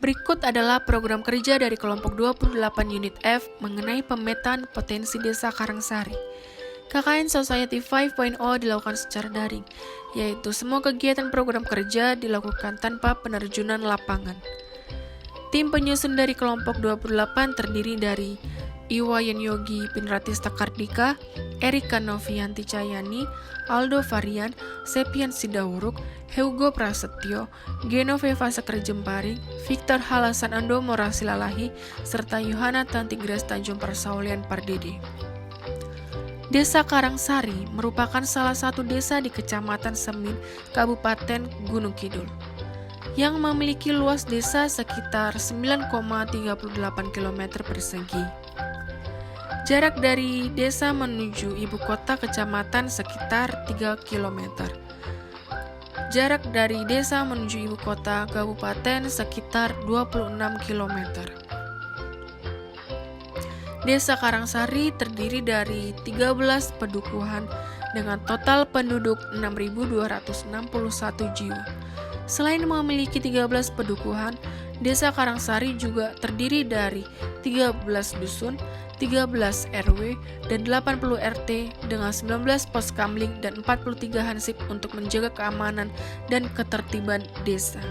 Berikut adalah program kerja dari kelompok 28 unit F mengenai pemetaan potensi desa Karangsari. KKN Society 5.0 dilakukan secara daring, yaitu semua kegiatan program kerja dilakukan tanpa penerjunan lapangan. Tim penyusun dari kelompok 28 terdiri dari Iwayan Yogi Pinratista Kardika, Erika Novianti Cayani, Aldo Varian, Sepian Sidawuruk, Hugo Prasetyo, Genoveva Sekar Jemparing, Victor Halasan Ando Morasilalahi, serta Yohana Tantigras Tanjung Persaulian Pardede. Desa Karangsari merupakan salah satu desa di Kecamatan Semin, Kabupaten Gunung Kidul, yang memiliki luas desa sekitar 9,38 km persegi. Jarak dari desa menuju ibu kota kecamatan sekitar 3 km. Jarak dari desa menuju ibu kota kabupaten sekitar 26 km. Desa Karangsari terdiri dari 13 pedukuhan dengan total penduduk 6.261 jiwa. Selain memiliki 13 pedukuhan, Desa Karangsari juga terdiri dari 13 dusun, 13 RW, dan 80 RT dengan 19 pos kamling dan 43 hansip untuk menjaga keamanan dan ketertiban desa.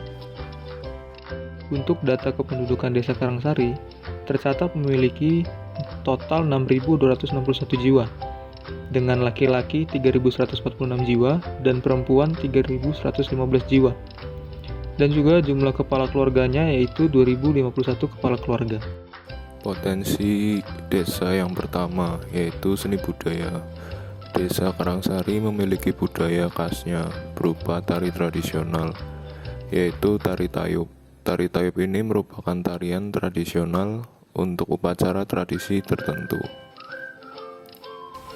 Untuk data kependudukan Desa Karangsari, tercatat memiliki total 6.261 jiwa, dengan laki-laki 3.146 jiwa dan perempuan 3.115 jiwa. Dan juga jumlah kepala keluarganya yaitu 2.051 kepala keluarga. Potensi desa yang pertama yaitu seni budaya. Desa Karangsari memiliki budaya khasnya berupa tari tradisional, yaitu tari tayub. Tari tayub ini merupakan tarian tradisional untuk upacara tradisi tertentu.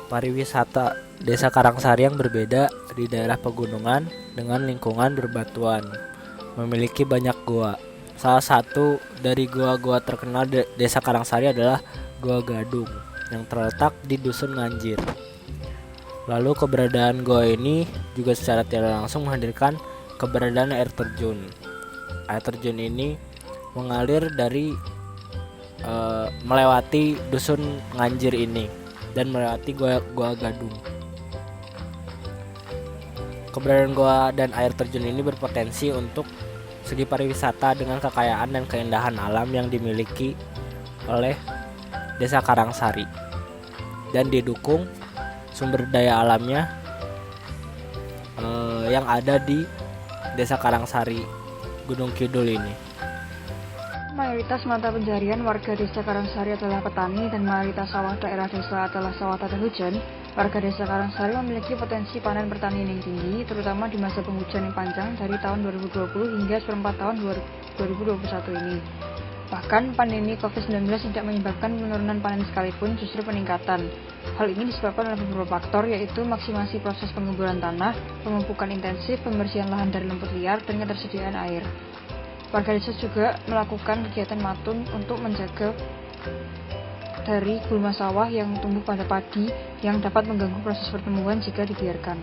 Pariwisata Desa Karangsari yang berbeda di daerah pegunungan dengan lingkungan berbatuan, memiliki banyak gua. Salah satu dari gua-gua terkenal Desa Karangsari adalah Gua Gadung yang terletak di Dusun Nganjir. Lalu keberadaan gua ini juga secara tidak langsung menghadirkan keberadaan air terjun. Air terjun ini mengalir dari melewati Dusun Nganjir ini dan melewati Gua Gadung. Keberadaan gua dan air terjun ini berpotensi untuk segi pariwisata dengan kekayaan dan keindahan alam yang dimiliki oleh Desa Karangsari dan didukung sumber daya alamnya yang ada di Desa Karangsari Gunung Kidul ini. Mayoritas mata pencarian warga Desa Karangsari adalah petani dan mayoritas sawah daerah desa adalah sawah tanda hujan. Warga Desa Karangsari memiliki potensi panen pertanian yang tinggi, terutama di masa penghujan yang panjang dari tahun 2020 hingga seperempat tahun 2021 ini. Bahkan pandemi COVID-19 tidak menyebabkan penurunan panen sekalipun, justru peningkatan. Hal ini disebabkan oleh beberapa faktor, yaitu maksimasi proses pengemburan tanah, pemupukan intensif, pembersihan lahan dari lumpur liar, dan ketersediaan air. Warga desa juga melakukan kegiatan matun untuk menjaga dari gulma sawah yang tumbuh pada padi yang dapat mengganggu proses pertumbuhan jika dibiarkan.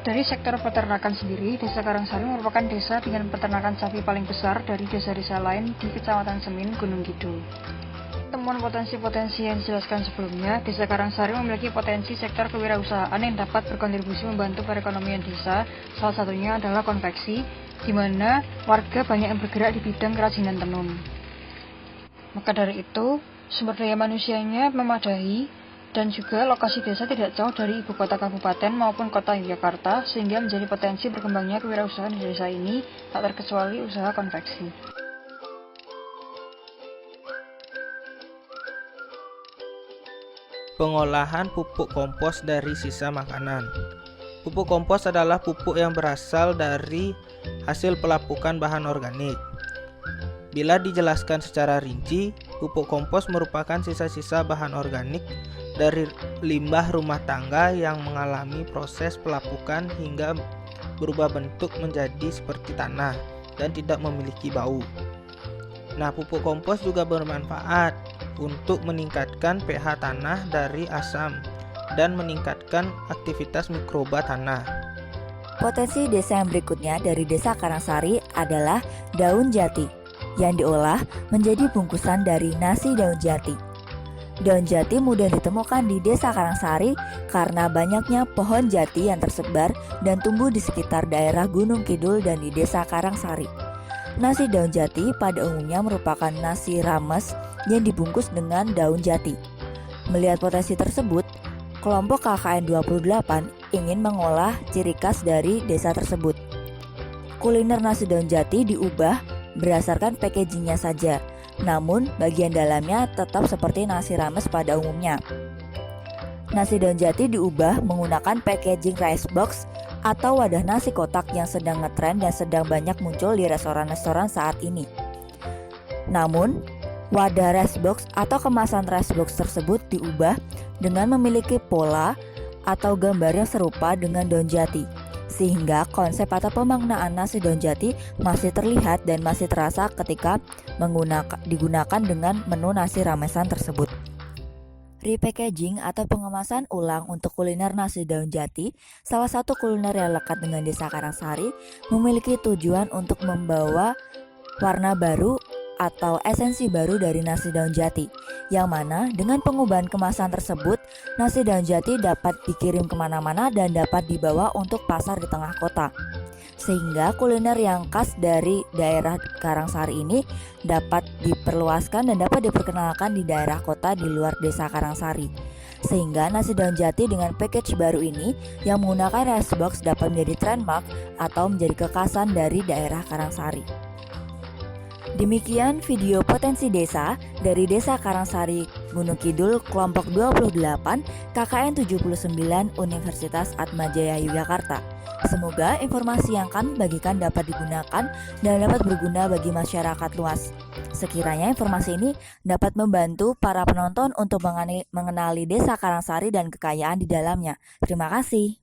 Dari sektor peternakan sendiri, Desa Karangsari merupakan desa dengan peternakan sapi paling besar dari desa-desa lain di Kecamatan Semin, Gunung Kidul. Temuan potensi-potensi yang dijelaskan sebelumnya, Desa Karangsari memiliki potensi sektor kewirausahaan yang dapat berkontribusi membantu perekonomian desa. Salah satunya adalah konveksi, di mana warga banyak yang bergerak di bidang kerajinan tenun. Maka dari itu, sumber daya manusianya memadai dan juga lokasi desa tidak jauh dari ibu kota kabupaten maupun kota Yogyakarta, sehingga menjadi potensi berkembangnya kewirausahaan di desa ini, tak terkecuali usaha konveksi. Pengolahan pupuk kompos dari sisa makanan. Pupuk kompos adalah pupuk yang berasal dari hasil pelapukan bahan organik. Bila dijelaskan secara rinci, pupuk kompos merupakan sisa-sisa bahan organik dari limbah rumah tangga yang mengalami proses pelapukan hingga berubah bentuk menjadi seperti tanah dan tidak memiliki bau. Nah, pupuk kompos juga bermanfaat untuk meningkatkan pH tanah dari asam dan meningkatkan aktivitas mikroba tanah. Potensi desa yang berikutnya dari Desa Karangsari adalah daun jati, yang diolah menjadi bungkusan dari nasi daun jati. Daun jati mudah ditemukan di Desa Karangsari karena banyaknya pohon jati yang tersebar dan tumbuh di sekitar daerah Gunung Kidul dan di Desa Karangsari. Nasi daun jati pada umumnya merupakan nasi rames yang dibungkus dengan daun jati. Melihat potensi tersebut, kelompok KKN 28 ingin mengolah ciri khas dari desa tersebut. Kuliner nasi daun jati diubah berdasarkan packagingnya saja, namun bagian dalamnya tetap seperti nasi rames pada umumnya. Nasi daun jati diubah menggunakan packaging rice box atau wadah nasi kotak yang sedang ngetren dan sedang banyak muncul di restoran-restoran saat ini. Namun, wadah rice box atau kemasan rice box tersebut diubah dengan memiliki pola atau gambar yang serupa dengan daun jati, sehingga konsep atau pemaknaan nasi daun jati masih terlihat dan masih terasa ketika digunakan dengan menu nasi ramesan tersebut. Repackaging atau pengemasan ulang untuk kuliner nasi daun jati, salah satu kuliner yang lekat dengan Desa Karangsari, memiliki tujuan untuk membawa warna baru atau esensi baru dari nasi daun jati, yang mana dengan pengubahan kemasan tersebut, nasi daun jati dapat dikirim kemana-mana dan dapat dibawa untuk pasar di tengah kota. Sehingga kuliner yang khas dari daerah Karangsari ini dapat diperluaskan dan dapat diperkenalkan di daerah kota di luar Desa Karangsari. Sehingga nasi daun jati dengan package baru ini yang menggunakan rice box dapat menjadi trademark atau menjadi kekhasan dari daerah Karangsari. Demikian video potensi desa dari Desa Karangsari Gunung Kidul kelompok 28 KKN 79 Universitas Atmajaya Yogyakarta. Semoga informasi yang kami bagikan dapat digunakan dan dapat berguna bagi masyarakat luas. Sekiranya informasi ini dapat membantu para penonton untuk mengenali Desa Karangsari dan kekayaan di dalamnya. Terima kasih.